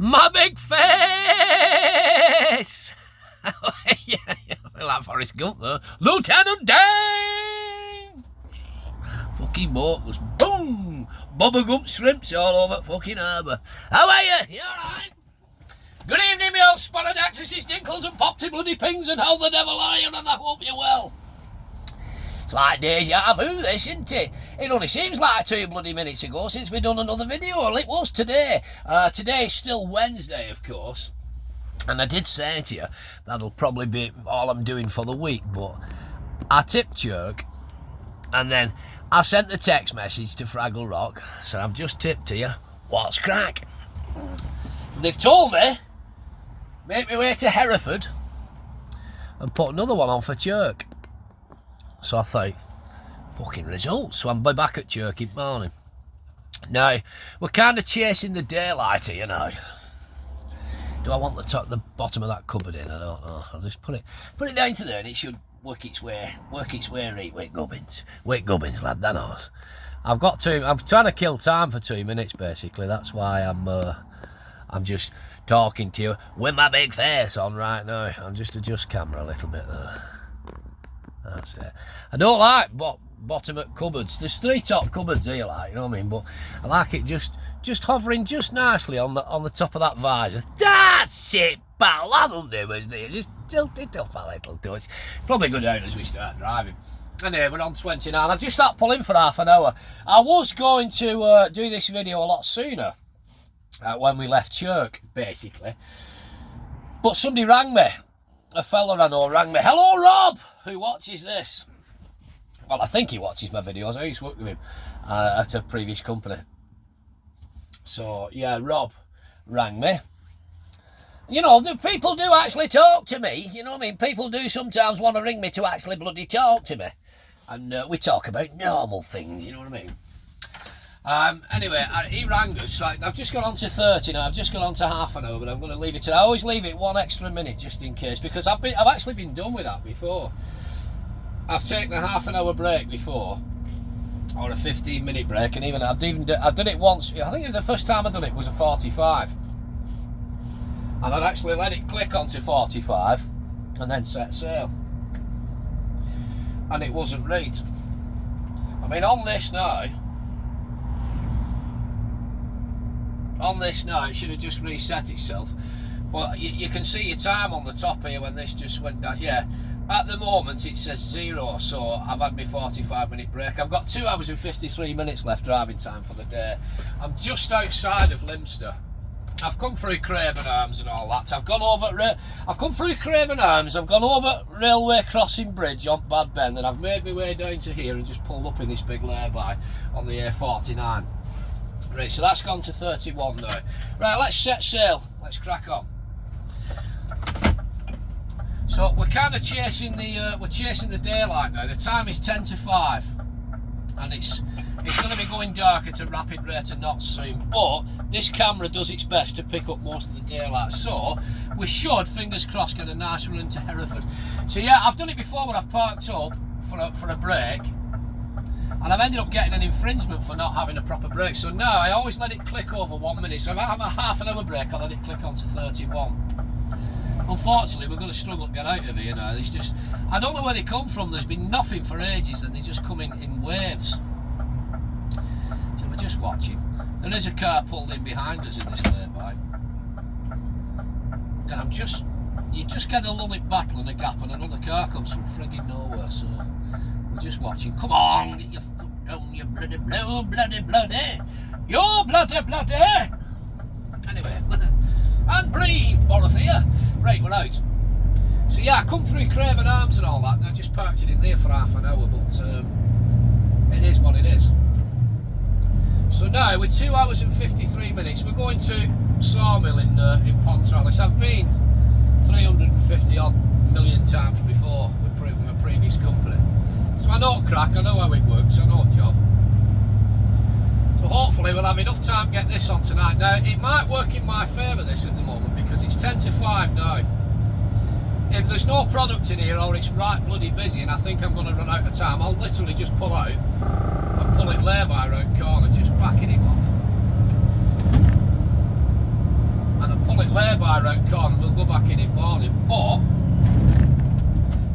My big face! Yeah, like Forrest Gump though. Lieutenant Dan! Fucking boat was boom! Bubba Gump shrimps all over fucking harbour. How are you? You alright? Good evening, me old spotted axes, dinkles and popty bloody pings, and how the devil are you, and I hope you're well. It's like deja vu, this, isn't it? It only seems like 2 bloody minutes ago since we done another video. Well, it was today. Today's still Wednesday, of course. And I did say to you, that'll probably be all I'm doing for the week, but I tipped jerk, and then I sent the text message to Fraggle Rock, so I've just tipped to you, what's crack? They've told me, make me way to Hereford, and put another one on for Chirk. So I thought, fucking results. So I'm back at Chirk in the morning. Now, we're kind of chasing the daylight here, you know. Do I want the bottom of that cupboard in? I don't know. I'll just put it down to there, and it should work its way right. Wait gubbins, lad. That knows. I'm trying to kill time for 2 minutes, basically. That's why I'm just talking to you with my big face on right now. I'll just adjust camera a little bit there. That's it. I don't like bottom of cupboards. There's 3 top cupboards here, like, you know what I mean? But I like it just hovering just nicely on the top of that visor. That's it, pal. That'll do, isn't it? Just tilt it up a little touch. Probably go down as we start driving. Anyway, we're on 29. I've just started pulling for half an hour. I was going to do this video a lot sooner when we left Chirk, basically. But somebody rang me. A fella I know rang me. Hello, Rob, who watches this. Well, I think he watches my videos. I used to work with him at a previous company. So, yeah, Rob rang me. You know, the people do actually talk to me. You know what I mean? People do sometimes want to ring me to actually bloody talk to me. And we talk about normal things, you know what I mean? Anyway, he rang us. So I've just gone on to 30 now. I've just gone on to half an hour, but I'm going to leave it. I always leave it 1 extra minute just in case, because I've actually been done with that before. I've taken a half an hour break before, or a 15-minute break, and I've done it once. I think the first time I done it was a 45, and I'd actually let it click onto 45, and then set sail, and it wasn't right. I mean, on this now, it should have just reset itself. But you can see your time on the top here when this just went down. Yeah, at the moment it says 0, so I've had my 45-minute break. I've got 2 hours and 53 minutes left driving time for the day. I'm just outside of Leominster. I've come through Craven Arms and all that. I've come through Craven Arms, I've gone over Railway Crossing Bridge on Bad Bend, and I've made my way down to here and just pulled up in this big lay-by on the A49. Right, so that's gone to 31 now. Right, let's set sail. Let's crack on. So we're kind of chasing the daylight now. The time is 10 to 5, and it's going to be going dark at a rapid rate of knots soon. But this camera does its best to pick up most of the daylight, so we should, fingers crossed, get a nice run into Hereford. So yeah, I've done it before when I've parked up for a break. And I've ended up getting an infringement for not having a proper break. So now I always let it click over 1 minute. So if I have a half an hour break, I'll let it click on to 31. Unfortunately, we're going to struggle to get out of here now. There's just, I don't know where they come from. There's been nothing for ages, and they just come in waves. So we're just watching. There is a car pulled in behind us in this lay-by. And you just get a lull battle and a gap, and another car comes from frigging nowhere. So we're just watching. Come on, get your foot down, you bloody. You're bloody. Anyway, and breathe, Borothea. Right, we're out. So yeah, I come through Craven Arms and all that, and I just parked it in there for half an hour, but it is what it is. So now, with 2 hours and 53 minutes, we're going to Sawmill in Pontralis. I've been 350 odd million times before with a previous company. So I know crack, I know how it works, I know job. So hopefully we'll have enough time to get this on tonight. Now, it might work in my favour this at the moment, because it's 10 to 5 now. If there's no product in here, or it's right bloody busy and I think I'm going to run out of time, I'll literally just pull out and pull it lay-by round corner, just backing him off. And lay-by round corner, we'll go back in morning. But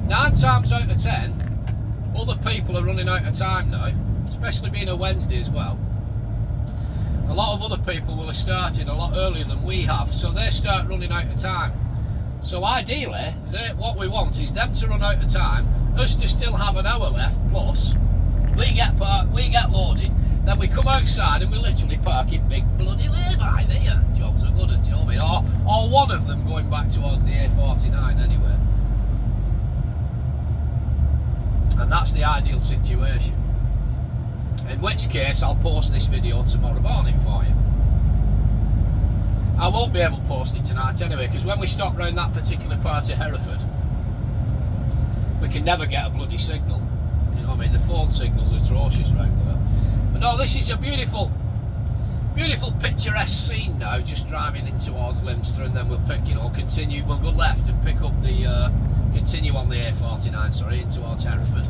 9 times out of 10, other people are running out of time now, especially being a Wednesday as well. A lot of other people will have started a lot earlier than we have, so they start running out of time. So ideally, what we want is them to run out of time, us to still have an hour left, plus we get parked, we get loaded, then we come outside and we literally park in big bloody lay-by there. Jobs are good, do you know what I mean? Or one of them going back towards the A49 anyway. And that's the ideal situation. In which case, I'll post this video tomorrow morning for you. I won't be able to post it tonight anyway, because when we stop round that particular part of Hereford, we can never get a bloody signal. You know what I mean? The phone signal's atrocious round there. But no, this is a beautiful, beautiful picturesque scene now, just driving in towards Leominster, and then we'll pick, you know, continue, we'll go left and pick up the, continue on the A49, sorry, in towards Hereford.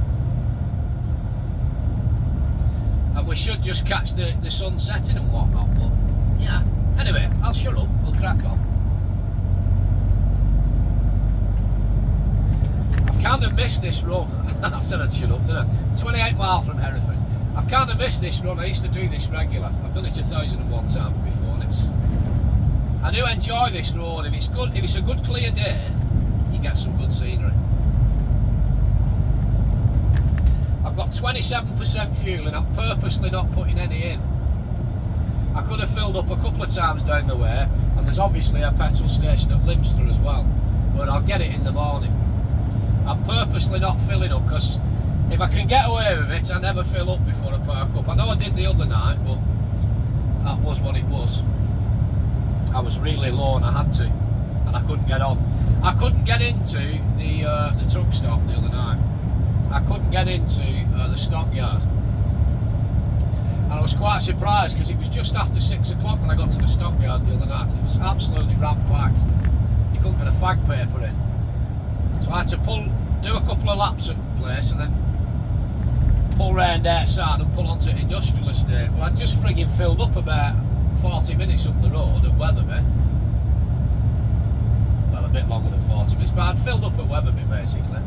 And we should just catch the sun setting and whatnot, but yeah. Anyway, I'll shut up, we'll crack on. I've kind of missed this run. I said I'd shut up, didn't I? 28 miles from Hereford. I've kind of missed this run. I used to do this regular. I've done it 1,001 times before, and I do enjoy this road. If it's a good clear day, you get some good scenery. I've got 27% fuel and I'm purposely not putting any in. I could have filled up a couple of times down the way, and there's obviously a petrol station at Leominster as well, but I'll get it in the morning. I'm purposely not filling up, because if I can get away with it, I never fill up before I park up. I know I did the other night, but that was what it was. I was really low and I had to, and I couldn't get on. I couldn't get into the truck stop the other night. I couldn't get into the stockyard. And I was quite surprised, because it was just after 6 o'clock when I got to the stockyard the other night. It was absolutely ram-packed. You couldn't get a fag paper in. So I had to do a couple of laps at the place and then pull round outside and pull onto industrial estate. Well, I'd just frigging filled up about 40 minutes up the road at Wetherby. Well, a bit longer than 40 minutes, but I'd filled up at Wetherby basically.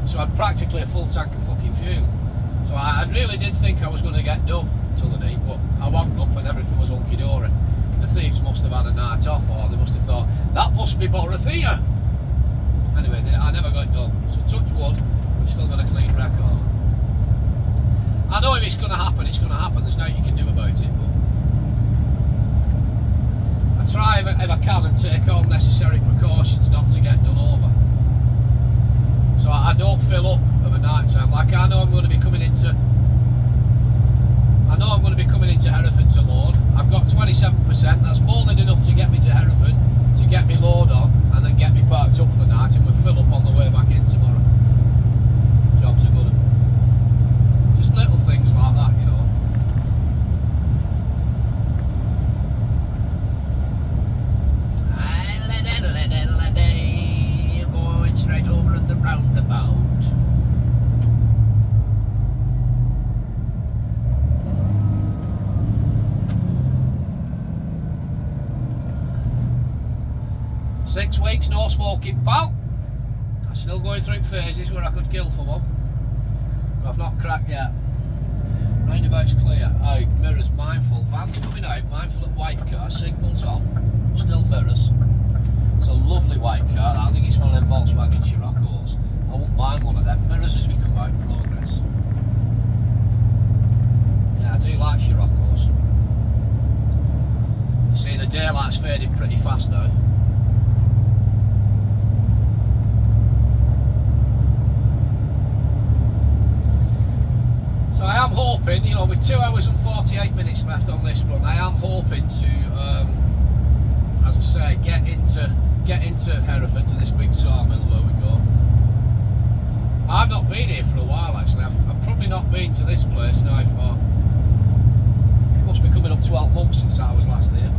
So I had practically a full tank of fucking fuel. So I really did think I was going to get done till the night, but I woke up and everything was hunky-dory. The thieves must have had a night off, or they must have thought, that must be Borothea. Anyway, I never got it done. So touch wood, we've still got a clean record. I know if it's going to happen, it's going to happen. There's nothing you can do about it, but I try if I can and take all necessary precautions not to get done over. So I don't fill up of a night time. Like I know I'm going to be coming into Hereford to load. I've got 27%. That's more than enough to get me to Hereford, to get me load on, and then get me parked up for the night, and we'll fill up on the way back in tomorrow. Jobs are good. Just little things like that, you know. Going straight over at the roundabout. Six weeks no smoking, pal. I'm still going through phases where I could kill for one, but I've not cracked yet. Roundabout's clear. Out, mirrors mindful. Vans coming out, mindful at white car. Signals on, still mirrors. It's a lovely white car. I think it's one of them Volkswagen Scirocco's. I wouldn't mind one of them. Mirrors as we come out in progress. Yeah, I do like Scirocco's. You see, the daylight's fading pretty fast now. So I am hoping, you know, with 2 hours and 48 minutes left on this run, I am hoping to, as I say, get into Hereford, to this big sawmill where we go. I've not been here for a while actually. I've probably not been to this place now for, it must be coming up 12 months since I was last there.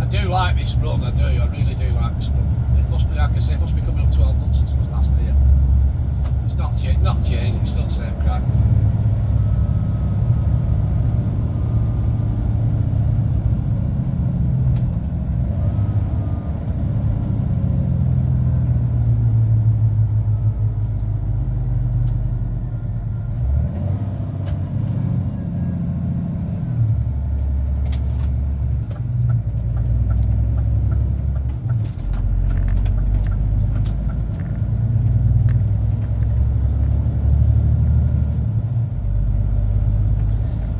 I do like this run, I really do like this run. It must be, like I say, it must be coming up 12 months since I was last there. It's not changed, it's still the same crack.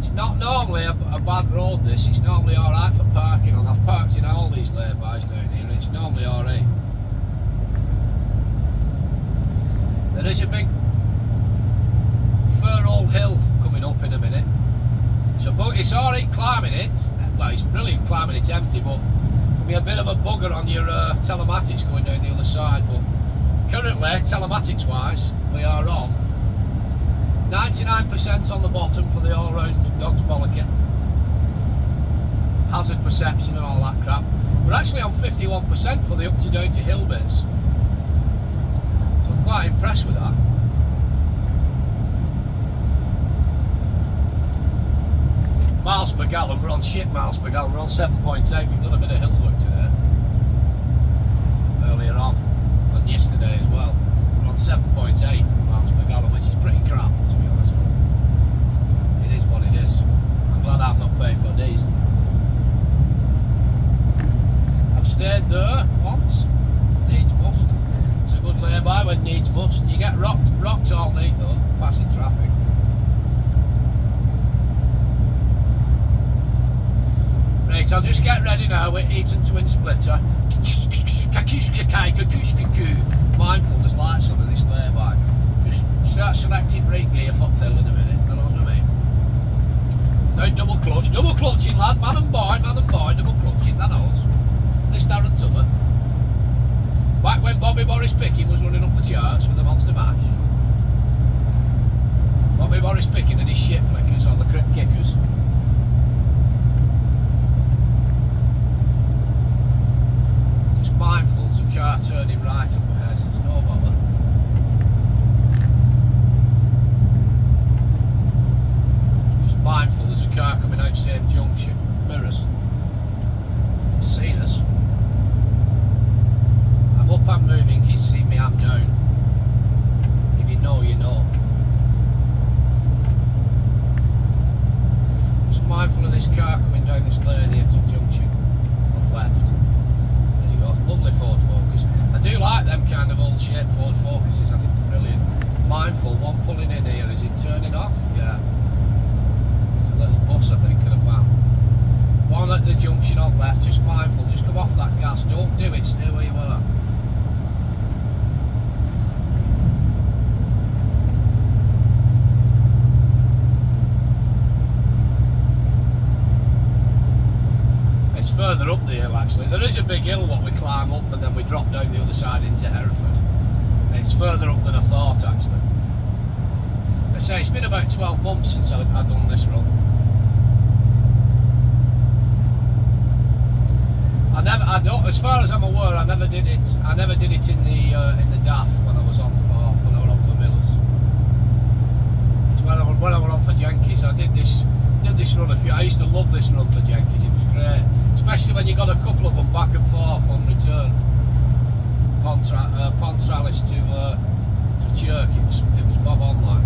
It's not normally a bad road, this. It's normally alright for parking on. I've parked in all these laybys down here and it's normally alright. There is a big fur old hill coming up in a minute. So it's alright climbing it. Well, it's brilliant climbing it empty, but it'll be a bit of a bugger on your telematics going down the other side. But currently, telematics wise, we are on 99% on the bottom for the all-round dog's bollocky. Hazard perception and all that crap. We're actually on 51% for the up to down to hill bits. So I'm quite impressed with that. Miles per gallon, we're on shit miles per gallon, we're on 7.8. We've done a bit of hill work today. Earlier on, and yesterday as well. We're on 7.8 miles per gallon, which is pretty crap, to be honest. But it is what it is. I'm glad I'm not paying for diesel. I've stayed there once. Needs must. It's a good lay-by when needs must. You get rocked all night though, passing traffic. Right, I'll just get ready now with Eton Twin Splitter. Mindful, there's lights on in this lay-by. Just start selecting brake gear, foot fill in a minute, you know what I mean? Now double clutching lad, man and boy, double clutching, that knows. This Darren Tubber. Back when Bobby Boris Picking was running up the charts with the Monster Mash. Bobby Boris Picking and his shit flickers, or the crip kickers. Mindful, there's a car turning right up ahead, no bother. Just mindful, there's a car coming out same junction, mirrors. It's seen us. I'm up, I'm moving, he's seen me, I'm down. If you know, you know. Just mindful of this car coming down this lane here to junction, on left. Lovely Ford Focus. I do like them kind of old shape Ford Focuses, I think they're brilliant. Mindful, one pulling in here, is it turning off? Yeah. It's a little bus I think and a van. One at the junction on left, just mindful, just come off that gas, don't do it, stay where you are. Further up the hill actually. There is a big hill what we climb up and then we drop down the other side into Hereford. And it's further up than I thought actually. I say it's been about 12 months since I've done this run. I don't, as far as I'm aware, I never did it in the DAF when I was on for Millers. It's when I were on for Jenkins. I did this run a few. I used to love this run for Jenkins. It was great, especially when you got a couple of them back and forth on return. Pontralis to Chirk. It was bob on like.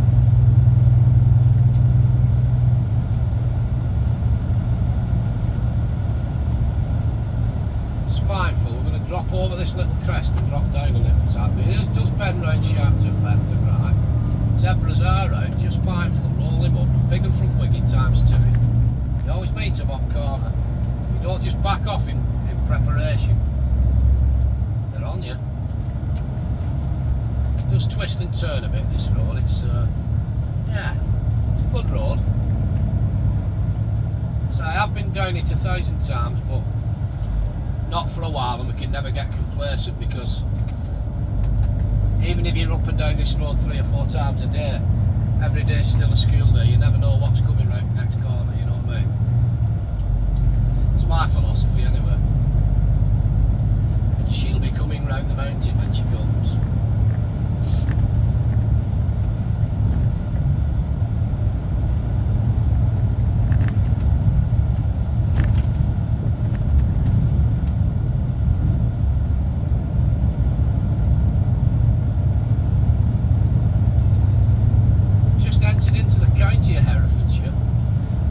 Just mindful. We're going to drop over this little crest and drop down a little tad. It does bend round sharp to left and right. Zebras are out, just mindful, roll him up, big and from Wigan times 2. You always meet him on corner, so you don't just back off in preparation. They're on you. It does twist and turn a bit, this road, it's yeah, it's a good road. So I have been down it 1,000 times, but not for a while, and we can never get complacent because even if you're up and down this road 3 or 4 times a day, every day's still a school day. You never know what's coming round the next corner, you know what I mean? It's my philosophy anyway. And she'll be coming round the mountain when she comes. Into the county of Herefordshire.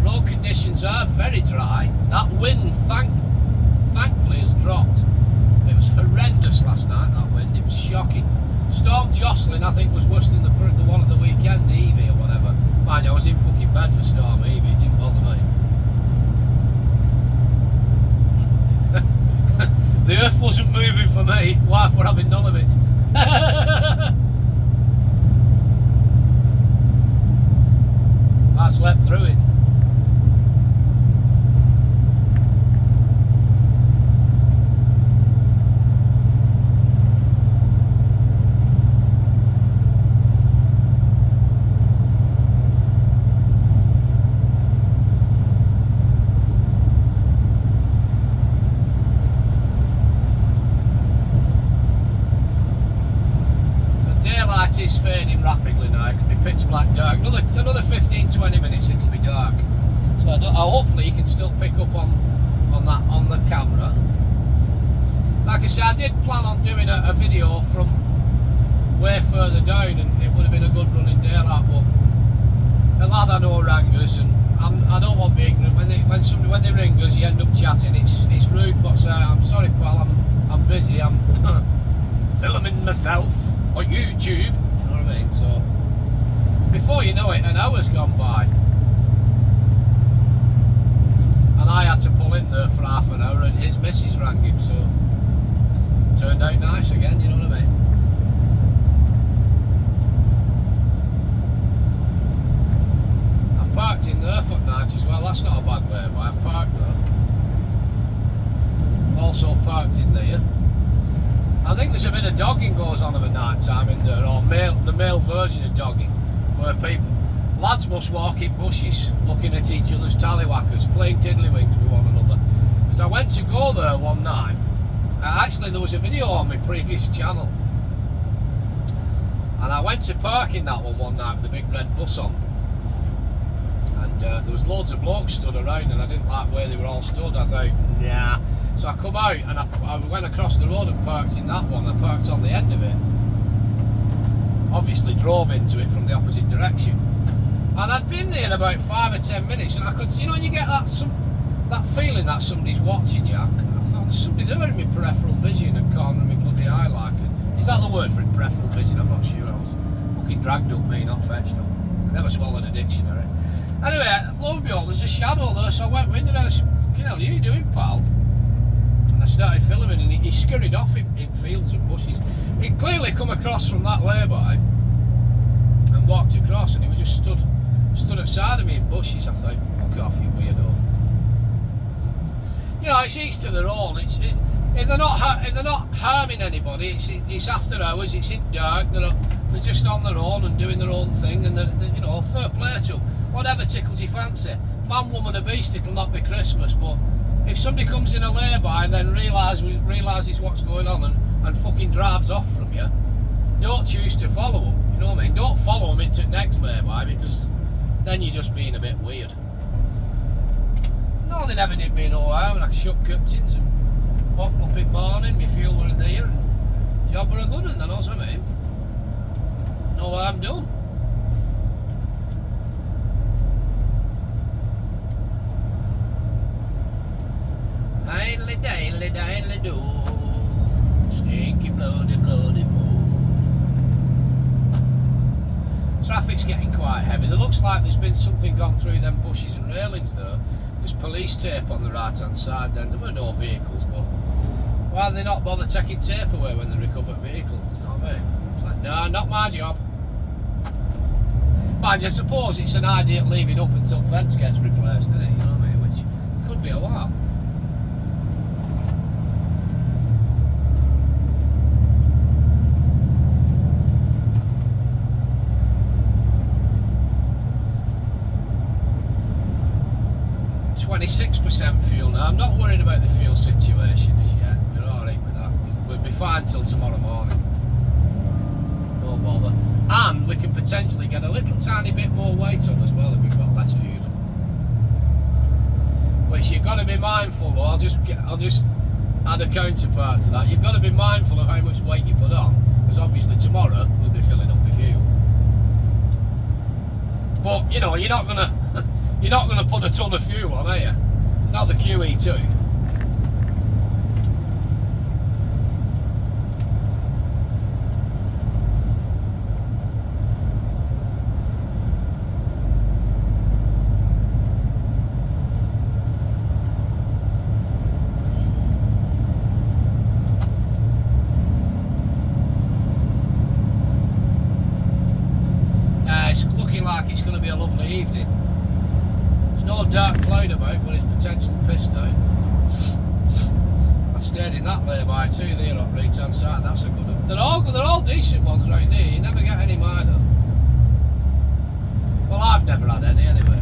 Road conditions are very dry. That wind thankfully has dropped. It was horrendous last night, that wind, it was shocking. Storm Jocelyn I think was worse than the one at the weekend, Evie or whatever. Mind you, I was in fucking bed for Storm Evie, it didn't bother The earth wasn't moving for me, wife were having none of it. I slept through it. Is fading rapidly now. It'll be pitch black dark. Another 15-20 minutes it'll be dark. So hopefully you can still pick up on the camera. Like I said, I did plan on doing a video from way further down, and it would have been a good running daylight, but a lad I know rang us, and I don't want to be ignorant. When they ring us, you end up chatting. It's rude for say, I'm sorry pal, I'm busy, I'm filming myself for YouTube, you know what I mean? So before you know it, an hour's gone by, and I had to pull in there for half an hour, and his missus rang him, so turned out nice again, you know what I mean? I've parked in Hereford night as well. That's not a bad way, but I've parked there. Also parked in there. I think there's a bit of dogging goes on of a night time in there, or the male version of dogging, where lads must walk in bushes looking at each other's tallywhackers, playing tiddlywinks with one another. As I went to go there one night, actually there was a video on my previous channel, and I went to park in that one night with the big red bus on, and there was loads of blokes stood around, and I didn't like where they were all stood. I thought, nah. So I come out and I went across the road and parked in that one. I parked on the end of it. Obviously drove into it from the opposite direction. And I'd been there about 5 or 10 minutes, and I could, you know, when you get that feeling that somebody's watching you, I thought there's somebody there in my peripheral vision at corner of my bloody eye, like it. Is that the word for it, peripheral vision? I'm not sure. I was fucking dragged up, me, not fetched up. I never swallowed a dictionary. Anyway, lo and behold, there's a shadow there, so I went with it and I said, "Fucking hell, what are you doing, pal?" And I started filming, and he scurried off in fields and bushes. He'd clearly come across from that lay-by and walked across, and he was just stood outside of me in bushes. I thought, fuck off, you weirdo. You know, it's each to their own. If they're not harming anybody, it's after hours, it's in dark, they're just on their own and doing their own thing, and they're, you know, fair play to them. Whatever tickles your fancy. Man, woman or beast, it'll not be Christmas, but if somebody comes in a lay-by and then realises what's going on and fucking drives off from you, don't choose to follow them, you know what I mean? Don't follow them into the next lay-by, because then you're just being a bit weird. No, they never did me no harm, and I shut curtains and woke up in the morning, my fuel were there, and job were a good one, then, knows what I mean? No harm done. Daily do, stinky bloody boo. Traffic's getting quite heavy. There looks like there's been something gone through them bushes and railings there. There's police tape on the right hand side then. There were no vehicles, but why do they not bother taking tape away when they recover vehicles? You know what I mean? It's like, no, not my job. Mind you, I suppose it's an idea leaving up until fence gets replaced, isn't it? You know what I mean? Which could be a while. %, fuel now. I'm not worried about the fuel situation as yet. We're alright with that. We'll be fine till tomorrow morning. No bother. And we can potentially get a little tiny bit more weight on as well if we've got less fuel. Which you've got to be mindful though. I'll just add a counterpart to that. You've got to be mindful of how much weight you put on, because obviously tomorrow we'll be filling up with fuel. But you know, you're not gonna put a ton of fuel on, are you? It's not the QE2. no dark cloud about when it's potentially pissed out. I've stayed in that lay-by too there on right hand side, that's a good one. They're all decent ones right there, you never get any minor. Well, I've never had any anyway.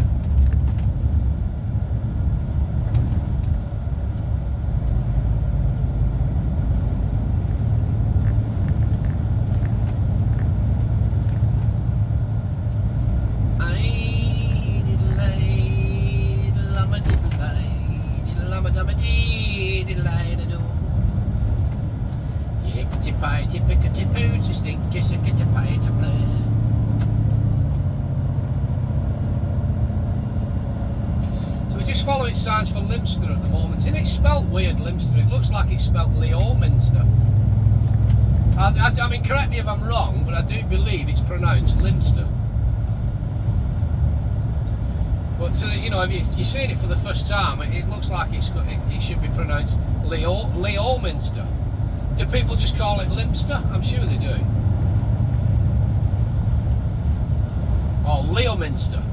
So we're just following signs for Leominster at the moment. Isn't it spelt weird, Leominster? It looks like it's spelt Leominster. I mean, correct me if I'm wrong, but I do believe it's pronounced Leominster. But you know, if you're seeing it for the first time, it looks like it should be pronounced Leominster. Do people just call it Leominster? I'm sure they do. Or Leominster.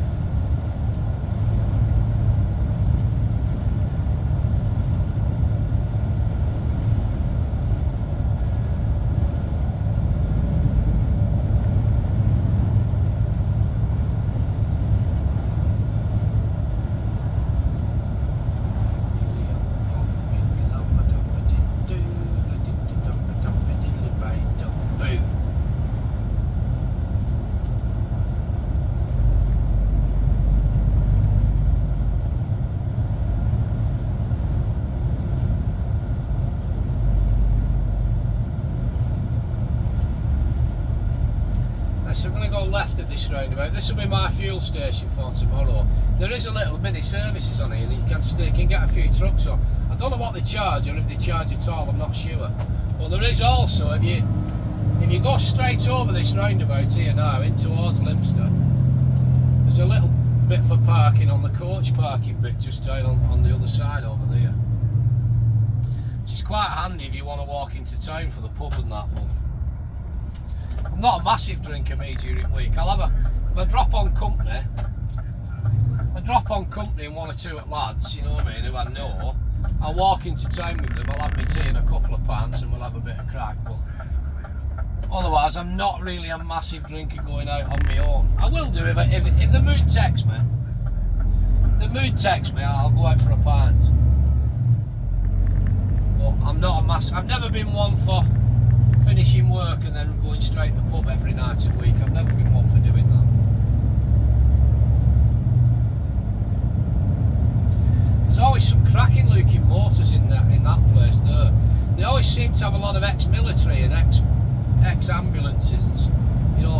So I'm going to go left at this roundabout. This will be my fuel station for tomorrow. There is a little mini services on here, and you can get a few trucks on. I don't know what they charge, or if they charge at all, I'm not sure. But there is also, if you go straight over this roundabout here now, in towards Leominster, there's a little bit for parking on the coach parking bit just down on the other side over there. Which is quite handy if you want to walk into town for the pub and that one. I'm not a massive drinker me during the week. If I drop on company and one or two at lads, you know what I mean, who I know, I'll walk into town with them, I'll have my tea and a couple of pints and we'll have a bit of crack. But otherwise, I'm not really a massive drinker going out on my own. I will do if the mood takes me. If the mood takes me, I'll go out for a pint. But I'm not I've never been one for finishing work and then going straight to the pub every night a week. I've never been one for doing that. There's always some cracking looking motors in that place there. They always seem to have a lot of ex-military and ex-ambulances and, you know,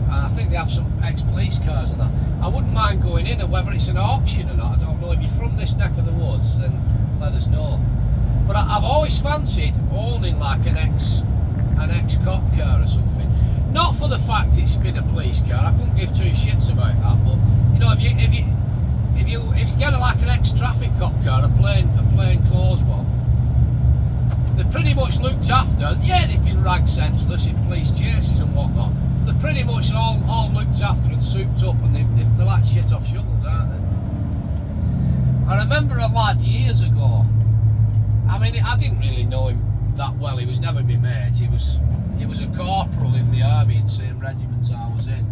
and I think they have some ex-police cars and that. I wouldn't mind going in, and whether it's an auction or not, I don't know. If you're from this neck of the woods, then let us know. But I've always fancied owning like an ex-cop car or something. Not for the fact it's been a police car. I couldn't give two shits about that. But you know, if you get like an ex-traffic cop car, a plain clothes one, they're pretty much looked after. Yeah, they've been ragged senseless in police chases and whatnot. But they're pretty much all looked after and souped up, and they're like shit off shovels, aren't they? I remember a lad years ago. I mean, I didn't really know him that well. He was never my mate. He was a corporal in the army in the same regiment I was in,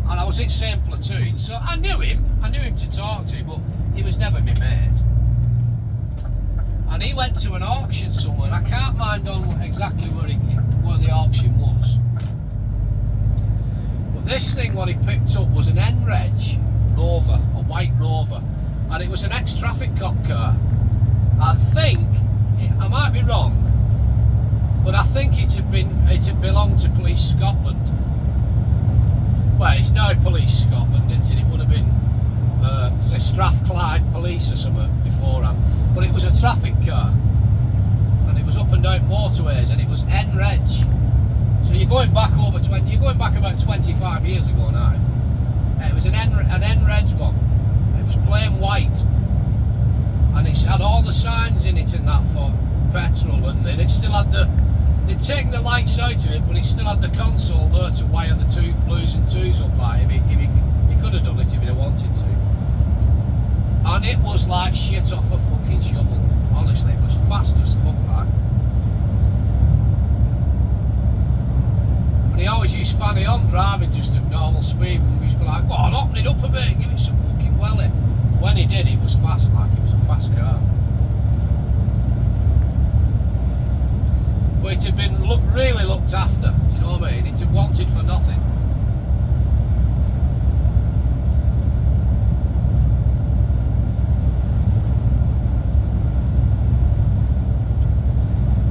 and I was in same platoon, so I knew him to talk to, but he was never my mate. And he went to an auction somewhere. I can't mind on exactly where the auction was, but this thing what he picked up was an NREG Rover, a white Rover, and it was an ex-traffic cop car. I think, I might be wrong, but I think it had belonged to Police Scotland. Well, it's now Police Scotland, isn't it? It would have been, say, Strathclyde Police or something beforehand. But it was a traffic car, and it was up and down motorways, and it was NREG. So you're going back about 25 years ago now. It was an NREG one. It was plain white, and it had all the signs in it and that for petrol, and then it still had they'd taken the lights out of it, but it still had the console there to wire the two blues and twos up like if he could have done it if he'd have wanted to. And it was like shit off a fucking shovel. Honestly, it was fast as fuck, like. And he always used fanny on driving just at normal speed, and we used to be like, go on, open it up a bit, give it some fucking welly. When he did, it was fast, like, it was a fast car. But it had been really looked after, do you know what I mean? It had wanted for nothing.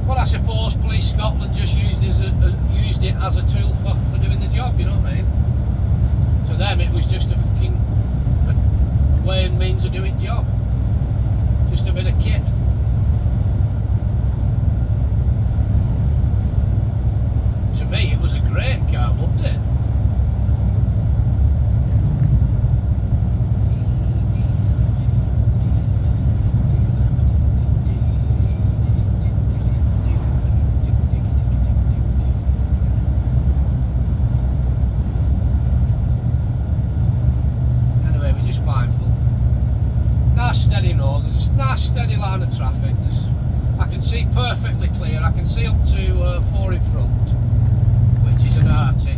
Well, I suppose Police Scotland just used it as a tool for doing the job, you know what I mean? To them it was just a fucking way and means of doing job. Just a bit of kit. To me it was a great car, loved it. Steady road, there's a nice steady line of traffic. I can see perfectly clear, I can see up to 4 in front, which is an Arctic.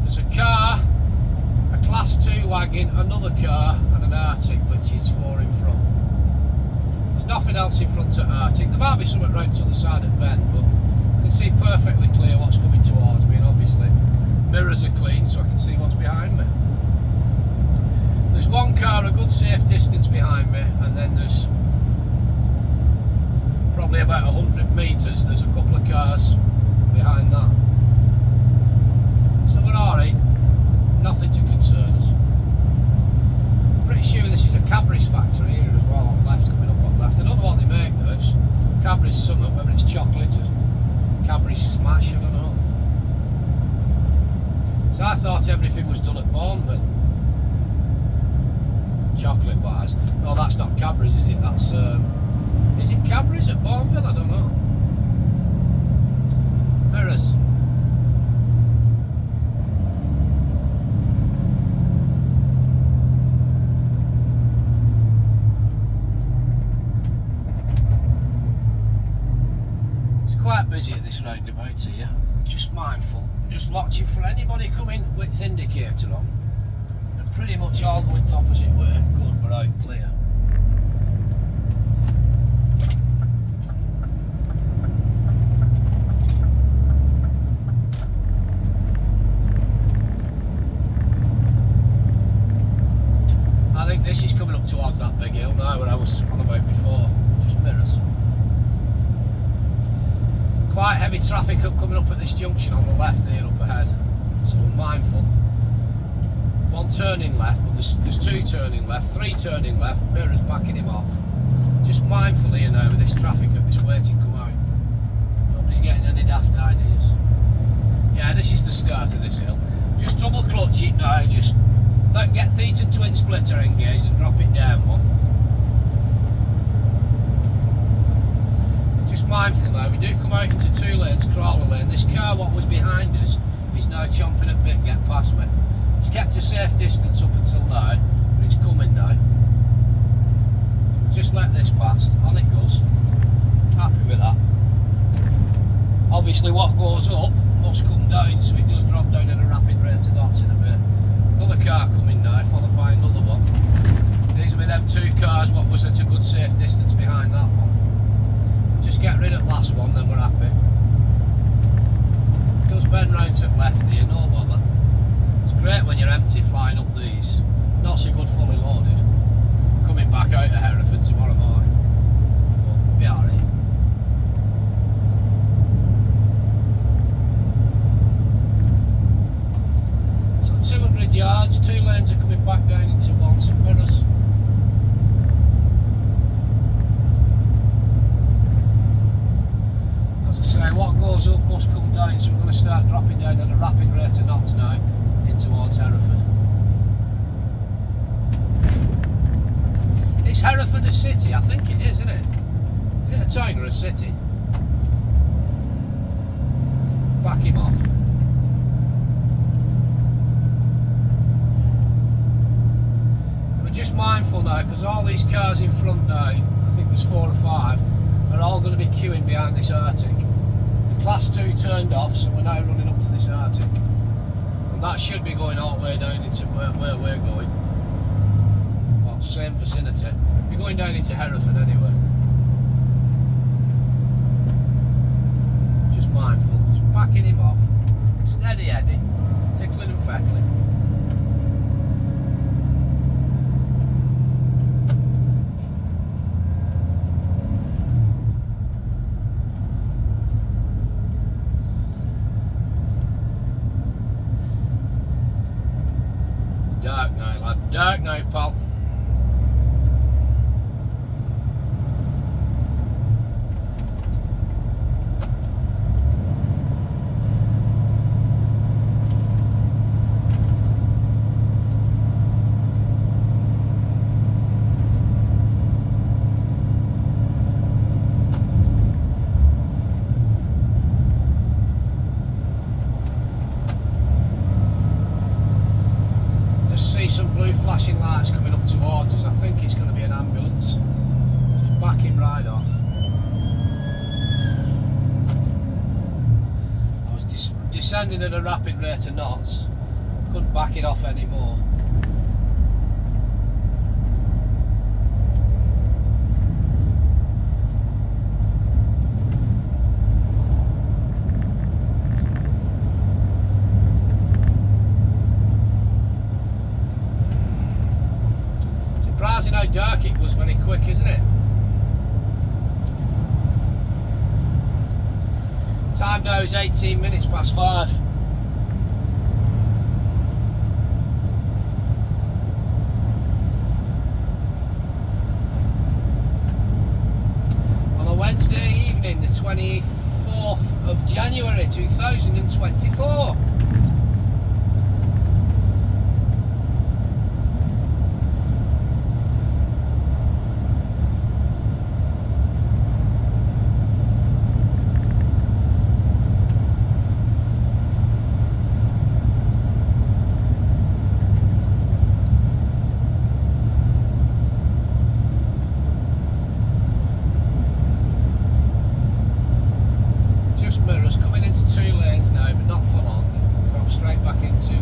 There's a car, a class 2 wagon, another car and an Arctic, which is 4 in front. There's nothing else in front of Arctic. There might be something round to the side at Bend, but I can see perfectly clear what's coming towards me, and obviously mirrors are clean so I can see what's behind me. There's one car a good safe distance behind me, and then there's probably about 100 metres, there's a couple of cars behind that. So we're alright, nothing to concern us. Pretty sure this is a Cadbury's factory here as well, on left, coming up on left. I don't know what they make though, it's Cadbury's something, whether it's chocolate or Cadbury's Smash, I don't know. So I thought everything was done at Bourneville. Chocolate wise. No, that's not Cadbury's, is it? That's is it Cadbury's at Bourneville? I don't know. Mirrors. It's quite busy at this roundabout here. Just mindful. Just watching for anybody coming with indicator on. Pretty much all going the opposite way, good but out clear. I think this is coming up towards that big hill now where I was on about before, just mirrors. Quite heavy traffic coming up at this junction on the left here up ahead, so we're mindful. One turning left, but there's 2 turning left, 3 turning left, mirrors backing him off. Just mindful here now with this traffic at this way to come out. Nobody's getting any daft ideas. Yeah, this is the start of this hill. Just double clutch it now, just get Thetan twin splitter engaged and drop it down one. Just mindful now, we do come out into 2 lanes, crawler lane. This car, what was behind us, is now chomping at bit, get past me. It's kept a safe distance up until now, but it's coming now. Just let this pass, on it goes. Happy with that. Obviously what goes up must come down, so it does drop down at a rapid rate of knots in a bit. Another car coming now, followed by another one. These will be them 2 cars what was at a good safe distance behind that one. Just get rid of the last one, then we're happy. Does bend round to the left here, no bother. Great when you're empty flying up these. Not so good fully loaded. Coming back out of Hereford tomorrow morning. But be alright. So 200 yards, 2 lanes are coming back down into one, some mirrors. As I say, what goes up must come down, so we're going to start dropping down at a rapid rate of knots now. Towards Hereford. Is Hereford a city? I think it is, isn't it? Is it a town or a city? Back him off. just mindful now, because all these cars in front now, I think there's 4 or 5, are all going to be queuing behind this Arctic. The Class 2 turned off, so we're now running up to this Arctic. And that should be going all the way down into where we're going. Well, same vicinity. We're going down into Hereford anyway. Just mindful, just backing him off. Steady Eddie, tickling and fettling. Dark now, lad. Dark now, pal. See some blue flashing lights coming up towards us. I think it's going to be an ambulance. Just back him right off. I was descending at a rapid rate of knots. Couldn't back it off anymore. Surprising how dark it was very quick, isn't it? Time now is 18 minutes past 5. On a Wednesday evening, the 24th of January 2024. Mirrors coming into 2 lanes now, but not for long. So I'm straight back into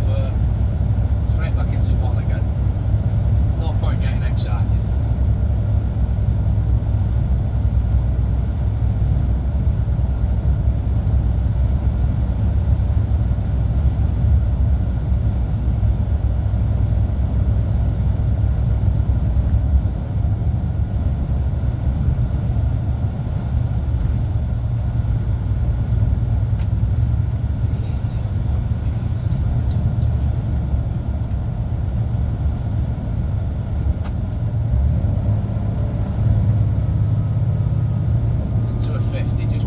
one again. No point getting excited.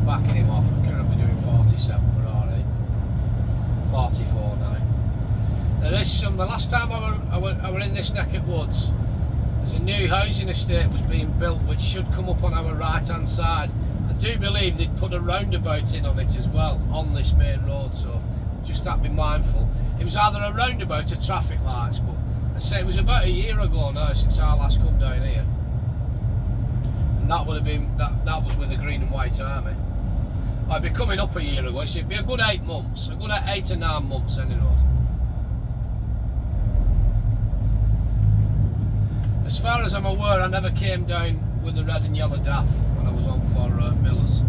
Backing him off. We're currently doing 47, we're already 44 now. There is some. The last time I were in this neck of woods, there's a new housing estate was being built which should come up on our right hand side. I do believe they'd put a roundabout in on it as well, on this main road, so just have to be mindful. It was either a roundabout or traffic lights, but I say it was about a year ago now since I last come down here. And that would have been, that was with the Green and White Army. I'd be coming up a year ago, so it'd be a good 8 months, a good 8 or 9 months any road. As far as I'm aware, I never came down with the red and yellow DAF when I was on for Millers.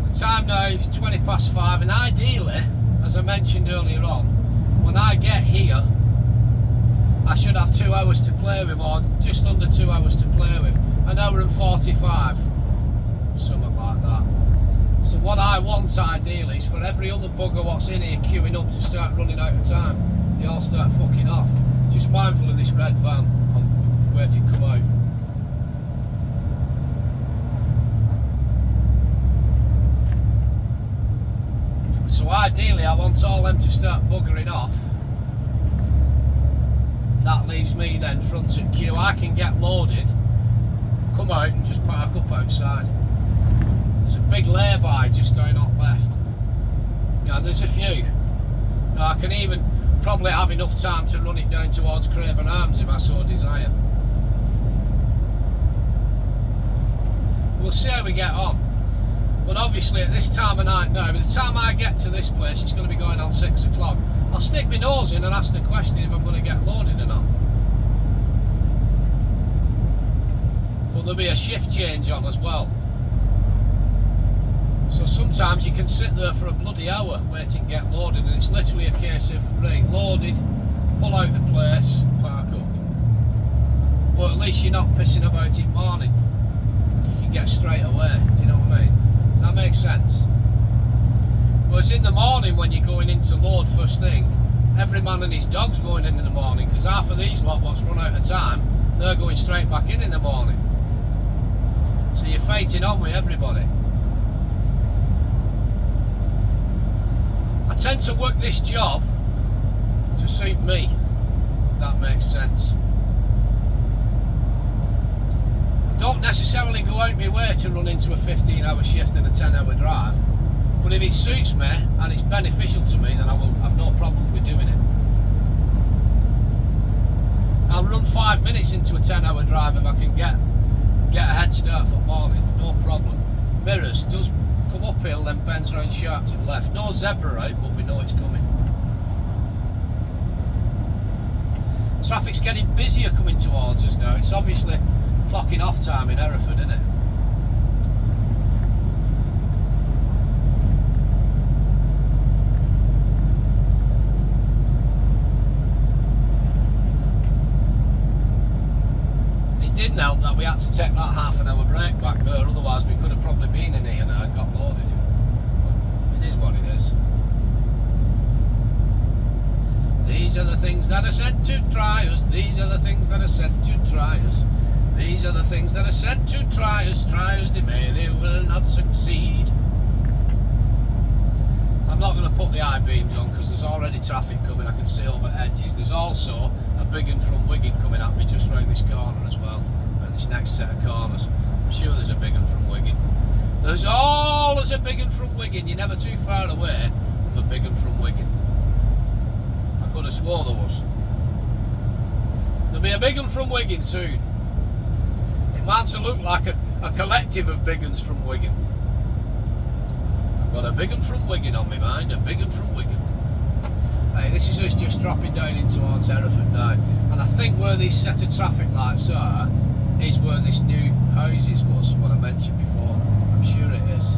The time now is 20 past 5, and ideally, as I mentioned earlier on, when I get here, I should have 2 hours to play with, or just under 2 hours to play with. An hour and 45, something like that. So what I want ideally is for every other bugger what's in here queuing up to start running out of time. They all start fucking off. Just mindful of this red van on where to come out. So ideally I want all them to start buggering off. That leaves me then front of queue. I can get loaded, come out and just park up outside. There's a big lay-by just down up left. Now there's a few. No, I can even probably have enough time to run it down towards Craven Arms if I so desire. We'll see how we get on. But obviously at this time of night now, by the time I get to this place, it's going to be going on 6 o'clock. I'll stick my nose in and ask the question if I'm going to get loaded or not. But there'll be a shift change on as well. So sometimes you can sit there for a bloody hour waiting to get loaded, and it's literally a case of, right, loaded, pull out the place, park up. But at least you're not pissing about it morning. You can get straight away, do you know what I mean? Does that make sense? Whereas in the morning when you're going in to load first thing, every man and his dog's going in the morning, because half of these lot what's run out of time, they're going straight back in the morning. So you're fighting on with everybody. I tend to work this job to suit me, if that makes sense. I don't necessarily go out my way to run into a 15-hour shift and a 10-hour drive, but if it suits me and it's beneficial to me, then I will have no problem with doing it. I'll run 5 minutes into a 10-hour drive if I can get a head start for morning, no problem. Mirrors does come uphill, then bends round sharp to the left. No zebra right, but we know it's coming. Traffic's getting busier coming towards us now. It's obviously clocking off time in Hereford, isn't it? It didn't help that we had to take that half-an-hour break back there, otherwise we could have probably been in here now and got loaded. It is what it is. These are the things that are sent to try us. These are the things that are sent to try us. These are the things that are sent to try us. Try as they may, they will not succeed. I'm not going to put the high beams on because there's already traffic coming. I can see over edges. There's also a big one from Wigan coming at me just round this corner as well. At this next set of corners. I'm sure there's a big one from Wigan. There's a big one from Wigan. You're never too far away from a big one from Wigan. I could have swore there was. There'll be a big one from Wigan soon. It might look like a collective of big ones from Wigan. I've got a big one from Wigan on my mind, a big one from Wigan. Hey, this is us just dropping down in towards Hereford now. And I think where this set of traffic lights are is where this new houses was, what I mentioned before. I'm sure it is.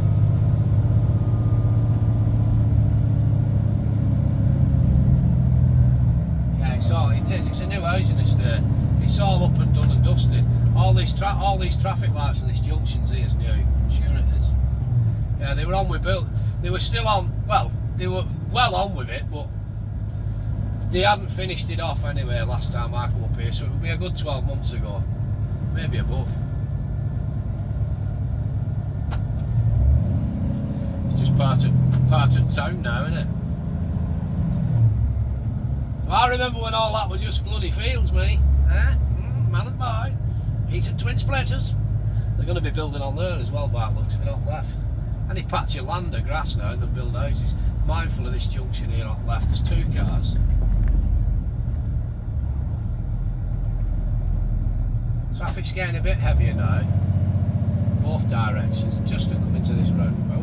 It's a new housing estate. It's all up and done and dusted. All these traffic lights and this junctions here is new. I'm sure it is. Yeah, they were on with built. They were still on. Well, they were well on with it, but they hadn't finished it off anyway last time I come up here. So it would be a good 12 months ago, maybe above. It's just part of town now, isn't it? I remember when all that was just bloody fields, me. Man and boy. Eating twin splitters. They're going to be building on there as well, by it looks, if we're not left. Any patch of land or grass now, they'll build houses. Mindful of this junction here on the left, there's 2 cars. Traffic's getting a bit heavier now. Both directions, just to come into this roundabout.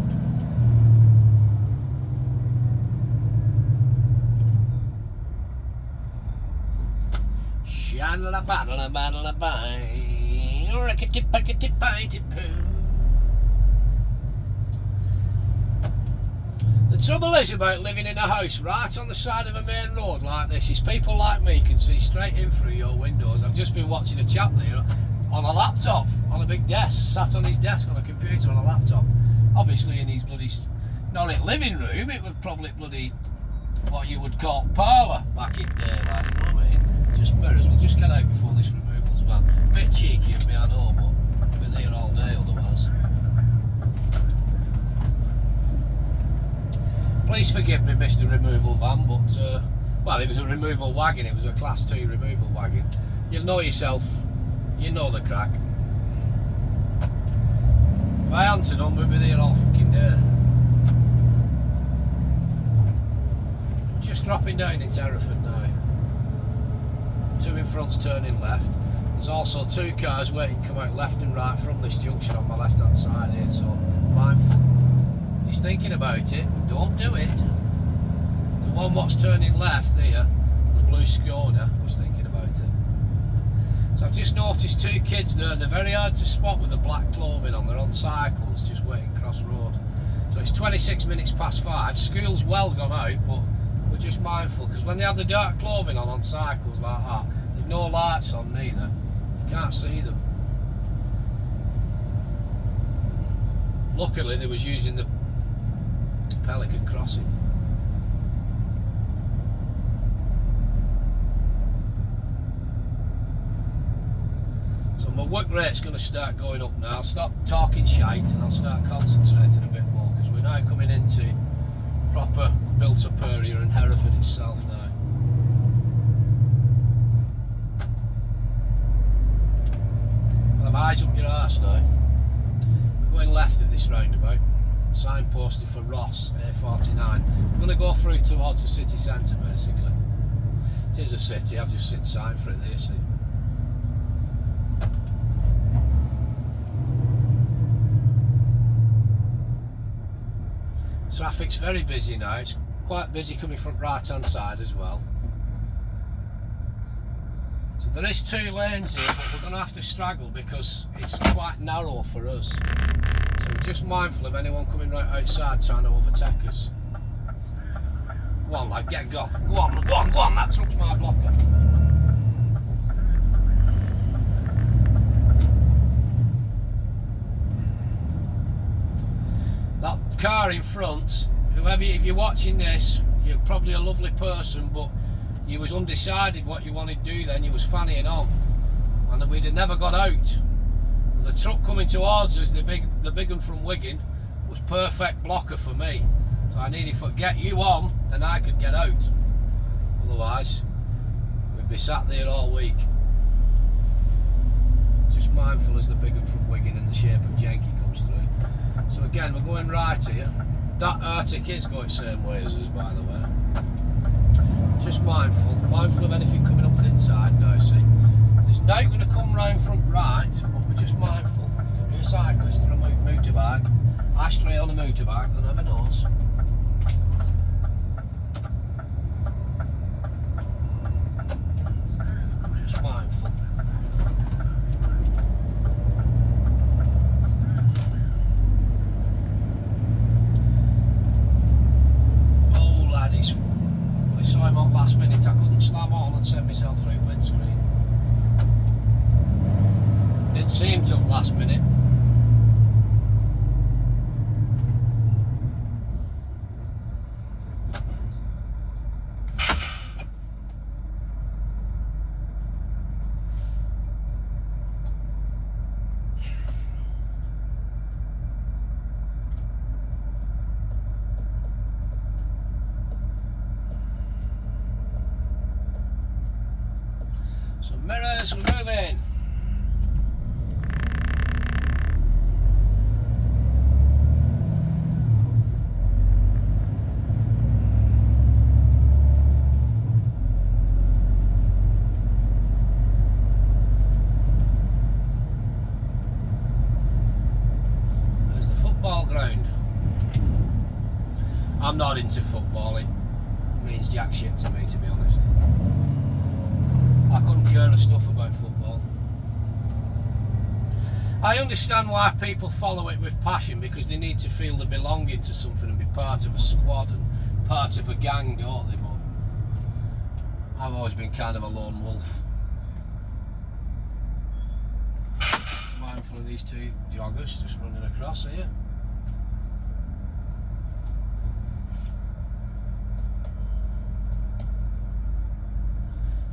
The trouble is about living in a house right on the side of a main road like this is people like me can see straight in through your windows. I've just been watching a chap there on a laptop, on a big desk, sat on his desk on a computer on a laptop. Obviously in his bloody, not in living room, it was probably bloody what you would call parlour back in day, like, you know what I mean? Just mirrors, we'll just get out before this removals van. A bit cheeky of me, I know, but I'll be there all day otherwise. Please forgive me, Mr. Removal Van, but, well, it was a removal wagon, it was a Class 2 removal wagon. You'll know yourself, you know the crack. If I answered on, we'd be there all fucking day. Just dropping down into Hereford now. Two in front's turning left. There's also two cars waiting to come out left and right from this junction on my left hand side here, so mindful. He's thinking about it, don't do it. The one what's turning left there, the blue Skoda, was thinking about it. So I've just noticed two kids there. They're very hard to spot with the black clothing on. They're on cycles just waiting across road. So it's 26 minutes past 5. School's well gone out, but we're just mindful because when they have the dark clothing on cycles like that, there's no lights on neither. You can't see them. Luckily they was using the Pelican crossing. So my work rate's going to start going up now. I'll stop talking shite and I'll start concentrating a bit more because we're now coming into proper built up area in Hereford itself now. I'll have eyes up your arse now. We're going left at this roundabout. Signposted for Ross, A49. We're going to go through towards the city centre basically. It is a city, I've just seen sign for it there, see. Traffic's very busy now. It's quite busy coming from right hand side as well. So there is two lanes here, but we're going to have to straggle because it's quite narrow for us. So we're just mindful of anyone coming right outside trying to overtake us. Go on lad, get gone. Go on, go on, go on, that truck's my blocker. That car in front, whoever, if you're watching this, you're probably a lovely person, but you was undecided what you wanted to do then, you was fannying on. And we'd have never got out. The truck coming towards us, the big one from Wigan, was perfect blocker for me. So I needed to get you on, then I could get out. Otherwise, we'd be sat there all week. Just mindful as the big one from Wigan in the shape of Janky comes through. So again, we're going right here. That Arctic is going the same way as us, by the way. Just mindful of anything coming up the inside now, see. There's now going to come round front right, but we're just mindful. Could be a cyclist or a motorbike. I stray on a motorbike, I never knows. Just mindful. Oh laddies, I saw him on last minute, I couldn't slam on and send myself through windscreen. Didn't see him till last minute. So mirrors, we're moving. There's the football ground. I'm not into football, it means jack shit to me, to be honest. I couldn't care a stuff about football. I understand why people follow it with passion, because they need to feel they're belonging to something and be part of a squad and part of a gang, don't they? But I've always been kind of a lone wolf. Mindful of these two joggers just running across here.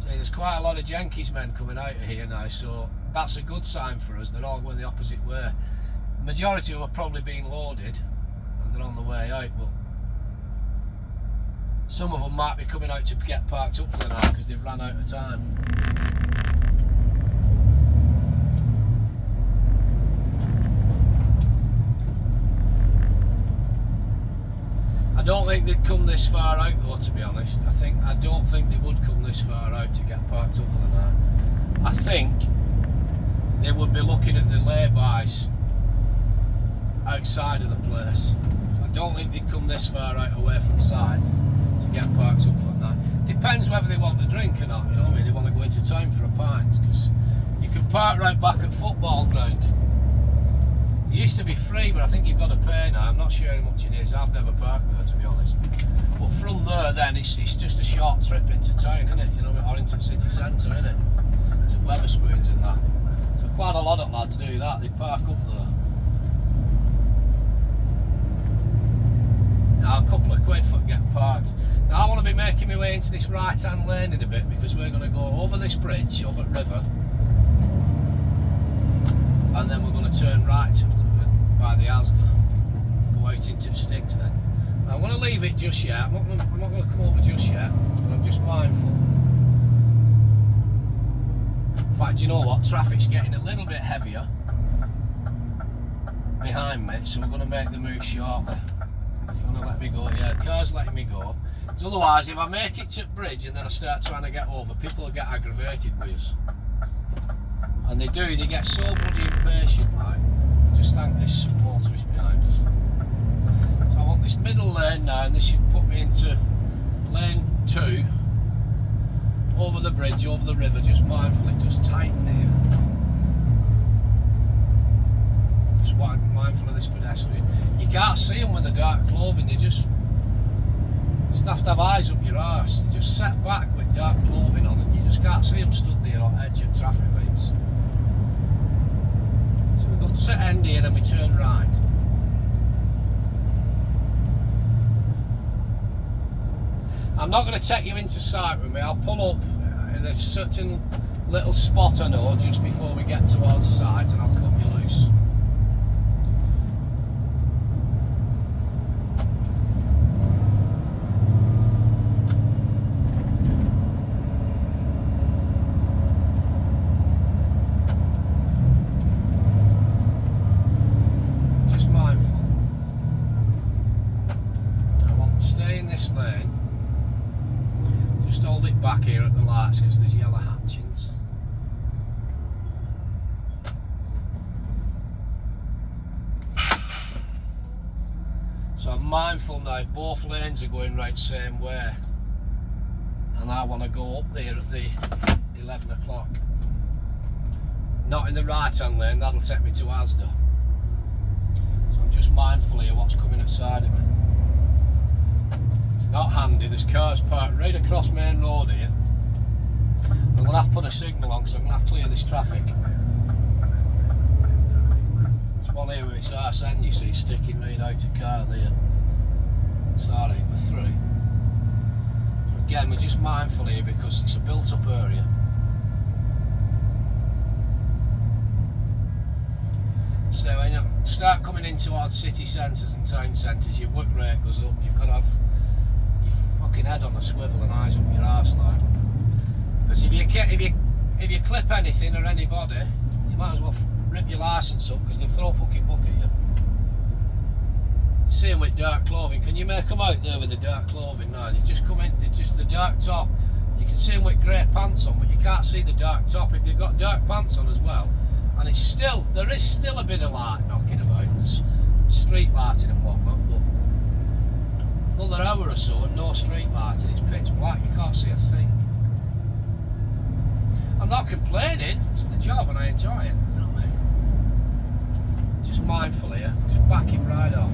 There's quite a lot of Yankees men coming out of here now, so that's a good sign for us. They're all going the opposite way. The majority of them are probably being loaded and they're on the way out, but some of them might be coming out to get parked up for the night because they've run out of time. I don't think they'd come this far out though, to be honest. I don't think they would come this far out to get parked up for the night. I think they would be looking at the laybys outside of the place. I don't think they'd come this far out away from site to get parked up for the night. Depends whether they want to drink or not, you know what I mean? They want to go into town for a pint, because you can park right back at football ground. It used to be free, but I think you've got to pay now. I'm not sure how much it is. I've never parked there, to be honest. But from there, then it's just a short trip into town, isn't it? You know, or into city centre, isn't it? To Wetherspoons and that. So quite a lot of lads do that. They park up there. Now, a couple of quid for get parked. Now I want to be making my way into this right-hand lane in a bit, because we're going to go over this bridge, over the river, and then we're going to turn right by the Asda, go out into the sticks then. I'm going to leave it just yet. I'm not going to come over just yet, but I'm just mindful. In fact, you know what? Traffic's getting a little bit heavier behind me, so we're going to make the move shortly. You're going to let me go? Yeah, car's letting me go. Because otherwise, if I make it to the bridge and then I start trying to get over, people will get aggravated with us. And they do, they get so bloody impatient, like. I just thank this motorist behind us. So I want this middle lane now, and this should put me into lane 2, over the bridge, over the river, just mindful it does tighten here. Just mindful of this pedestrian. You can't see them with the dark clothing, they just have to have eyes up your arse. They just set back with dark clothing on, and you just can't see them stood there on edge of traffic lights. So we go to end here, then we turn right. I'm not going to take you into sight with me. I'll pull up in a certain little spot I know just before we get towards sight, and I'll cut you loose. Lane, just hold it back here at the lights because there's yellow hatchings. So I'm mindful now, both lanes are going right the same way, and I want to go up there at the 11 o'clock. Not in the right hand lane, that'll take me to Asda. So I'm just mindful here what's coming outside of me. Not handy, there's cars parked right across main road here. I'm going to have to put a signal on because I'm going to have to clear this traffic. There's one here with its arse end, you see, sticking right out of car there. Sorry, we're through. So again, we're just mindful here because it's a built up area. So when you start coming in towards city centres and town centres, your work rate goes up. You've got to have fucking head on a swivel and eyes up your arse like. Because if you clip anything or anybody, you might as well rip your licence up because they throw a fucking book at you. Same with dark clothing. Can you make them out there with the dark clothing now? They just come in, they just the dark top. You can see them with grey pants on, but you can't see the dark top if they've got dark pants on as well. And it's still, there is still a bit of light knocking about. There's street lighting and whatnot, but another hour or so and no street lighting, it's pitch black, you can't see a thing. I'm not complaining, it's the job and I enjoy it, you know what I mean? Just mindful here, just back him right off.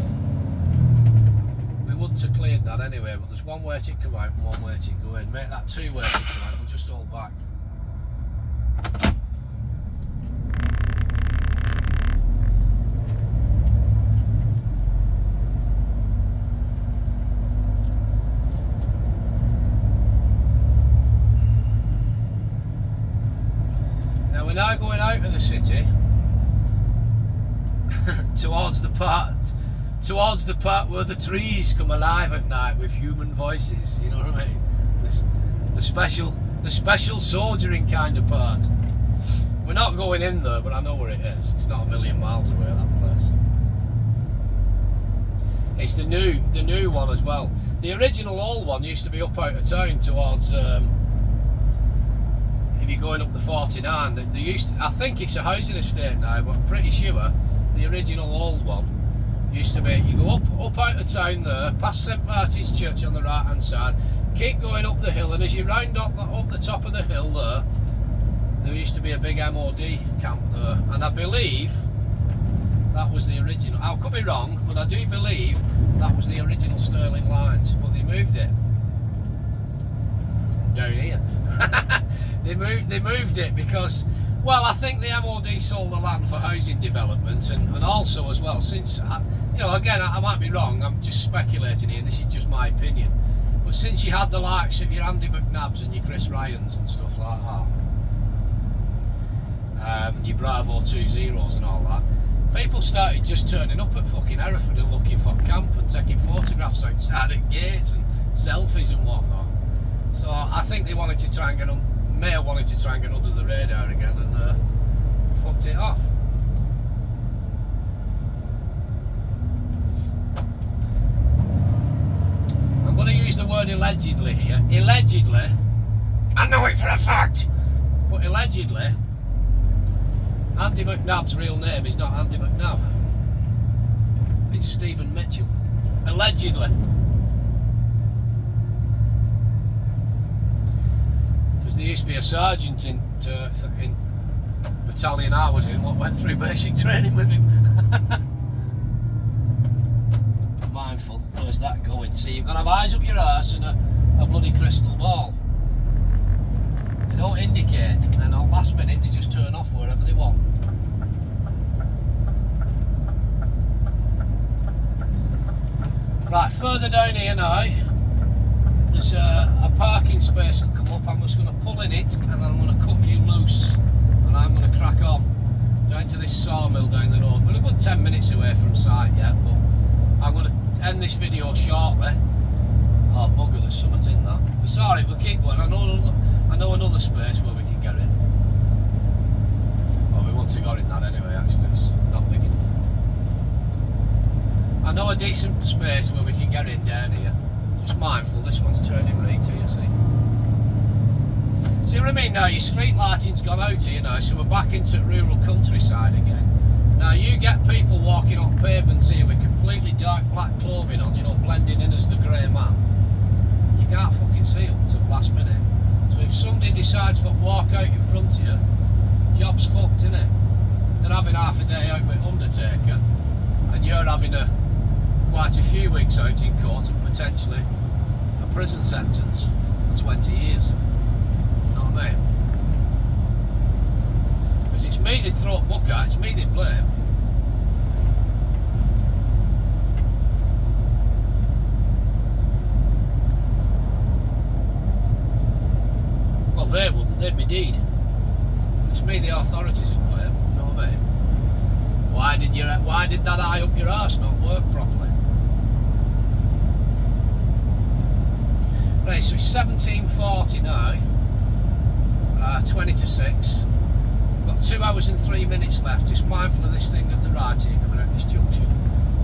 We wouldn't have cleared that anyway, but there's one way to come out and one way to go in. Make that two way to come out, we'll just hold back. We're now going out of the city towards the part where the trees come alive at night with human voices. You know what I mean? The special soldiering kind of part. We're not going in there, but I know where it is. It's not a million miles away, that place. It's the new one as well. The original old one used to be up out of town towards. If you're going up the 49, they used to, I think it's a housing estate now, but I'm pretty sure the original old one used to be. You go up out of town there, past St Martin's Church on the right hand side, keep going up the hill, and as you round up the top of the hill there used to be a big MOD camp there, and I believe that was the original. I could be wrong, but I do believe that was the original Stirling Lines, but they moved it down here. they moved it because, well, I think the MOD sold the land for housing development, and also as well, since again, I might be wrong, I'm just speculating here, this is just my opinion, but since you had the likes of your Andy McNabs and your Chris Ryans and stuff like that, your Bravo 20s and all that, people started just turning up at fucking Hereford and looking for camp and taking photographs outside at gates and selfies and whatnot. So I think they wanted to try and get Mayor wanted to try and get under the radar again, and fucked it off. I'm going to use the word allegedly here. Allegedly, I know it for a fact, but allegedly, Andy McNab's real name is not Andy McNab. It's Stephen Mitchell. Allegedly. Because there used to be a sergeant in battalion I was in what went through basic training with him. Mindful, where's that going? See, you've got to have eyes up your arse and a bloody crystal ball. They don't indicate, and then at last minute they just turn off wherever they want. Right, further down here now, there's a parking space that come up. I'm just going to pull in it, and then I'm going to cut you loose, and I'm going to crack on down to this sawmill down the road. We're a good 10 minutes away from site yet, but I'm going to end this video shortly. Oh bugger, there's something in that. We're sorry, we'll keep going. I know another space where we can get in. Well, we want to go in that anyway, actually, it's not big enough. I know a decent space where we can get in down here. Just mindful, this one's turning right here, see. See what I mean now, your street lighting's gone out here now, so we're back into rural countryside again. Now you get people walking on pavements here with completely dark black clothing on, blending in as the grey man. You can't fucking see them until the last minute. So if somebody decides to walk out in front of you, job's fucked, innit? They're having half a day out with Undertaker, and you're having quite a few weeks out in court and potentially a prison sentence for 20 years. Do you know what I mean? Because it's me they'd throw a book at, it's me they'd blame. Well, they wouldn't, they'd be deed. It's me the authorities would blame, you know what I mean? Why did that eye up your arse not work properly? Right, so it's 17:40 now, 20 to 6. We've got 2 hours and 3 minutes left. Just mindful of this thing at the right here coming out this junction.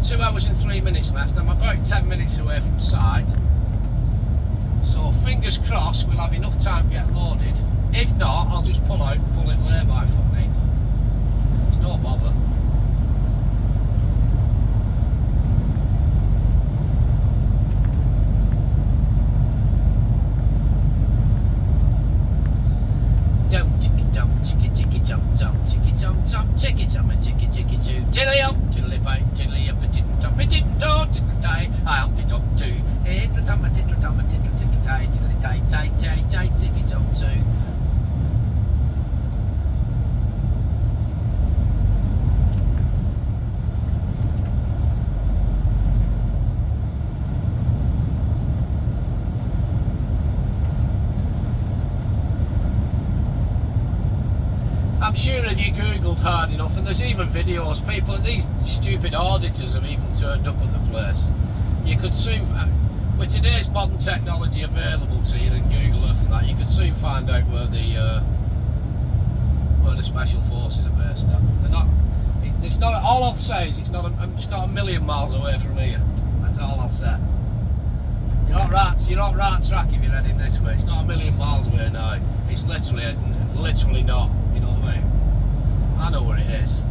2 hours and 3 minutes left. I'm about 10 minutes away from site. So fingers crossed we'll have enough time to get loaded. If not, I'll just pull out and pull it lay-by foot neat. It's no bother. Ticky-tum and ticky-ticky-too. Tiddly-um, tiddly-bite, tiddly-up, tiddly-tum, tiddly-tum, tiddly-tie, I-um-ti-tum, too. Tiddly-tum, tiddly-tum, tiddly-tiddly-tie, tiddly-tie, tie, ticky-tum, too. I'm sure if you googled hard enough, and there's even videos, these stupid auditors have even turned up at the place. You could soon, with today's modern technology available to you and Google Earth and that, you could soon find out where the special forces are based at. They're not. It's not. All I'll say is it's not a million miles away from here. That's all I'll say. You're not right track if you're heading this way. It's not a million miles away now. It's literally not. You know what I mean? I know where it is.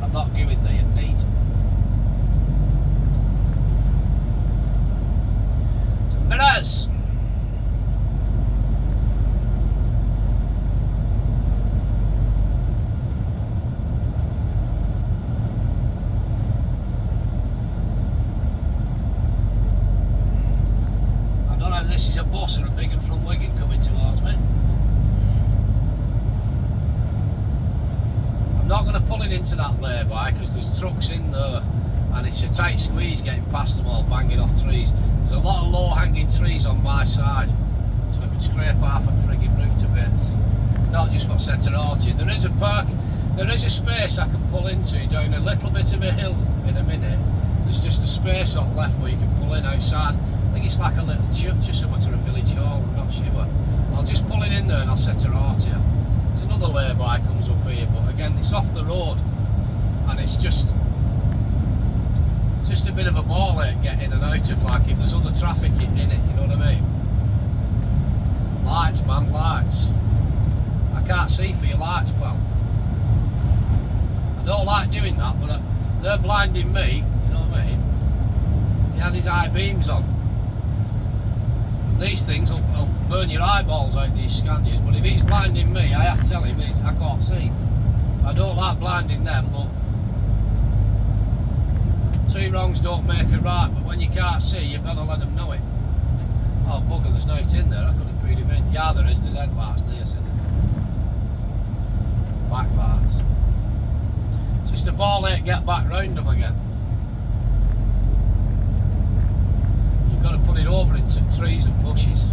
I'm not giving the neat. Some mirrors. This is a bus or a big one from Wigan coming towards me. I'm not going to pull it into that lay-by because there's trucks in there and it's a tight squeeze getting past them all, banging off trees. There's a lot of low-hanging trees on my side, so it would scrape half a frigging roof to bits. Not just for Seterati. There is a space I can pull into down a little bit of a hill in a minute. There's just a space on left where you can pull in outside. I think it's like a little church or something to a village hall, I'm not sure. I'll just pull it in there and I'll set her out here. There's another lay-by comes up here, but again it's off the road and it's just a bit of a ball ache getting in and out of, like if there's other traffic in it, you know what I mean? Lights man, lights. I can't see for your lights, pal. I don't like doing that, but they're blinding me, you know what I mean? He had his eye beams on. These things will burn your eyeballs out, these Scanias, but if he's blinding me, I have to tell him I can't see. I don't like blinding them, but two wrongs don't make a right, but when you can't see, you've got to let them know it. Oh bugger, there's no it in there, I could have put him in. Yeah, there is, there's headlights there, isn't there? Back lights. It's just a ball ache, get back round them again. Got to put it over into trees and bushes.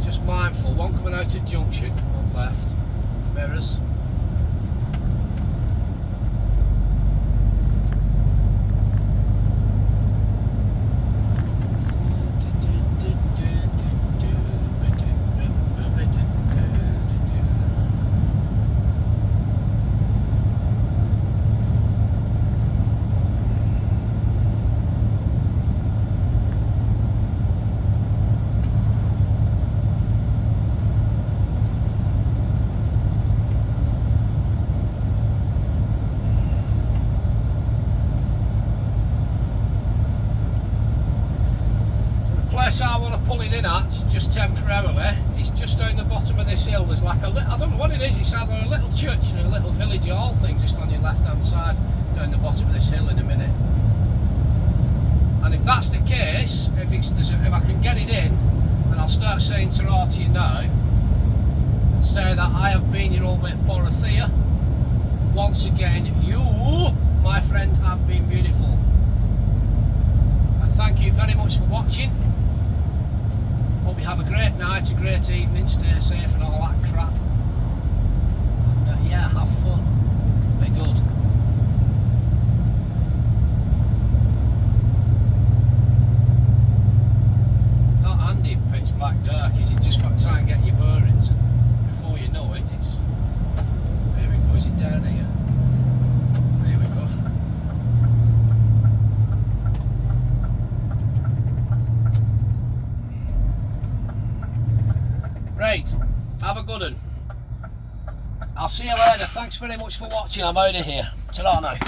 Just mindful, one coming out at junction on left, mirrors. I want to pull it in at, just temporarily, it's just down the bottom of this hill. There's like a little, I don't know what it is, it's either a little church or a little village hall thing just on your left hand side down the bottom of this hill in a minute. And if that's the case, if I can get it in, then I'll start saying Terati now and say that I have been your old mate Borothea. Once again, you, my friend, have been beautiful. I thank you very much for watching. Hope you have a great night, a great evening, stay safe and all that crap. And yeah, have fun. Be good. Not handy pitch black dark, is it? Just for try and get your bearings and before you know it, it's... There we go, is it down here? There we go. Right, have a good one. I'll see you later. Thanks very much for watching. I'm out of here. Ta-ra now.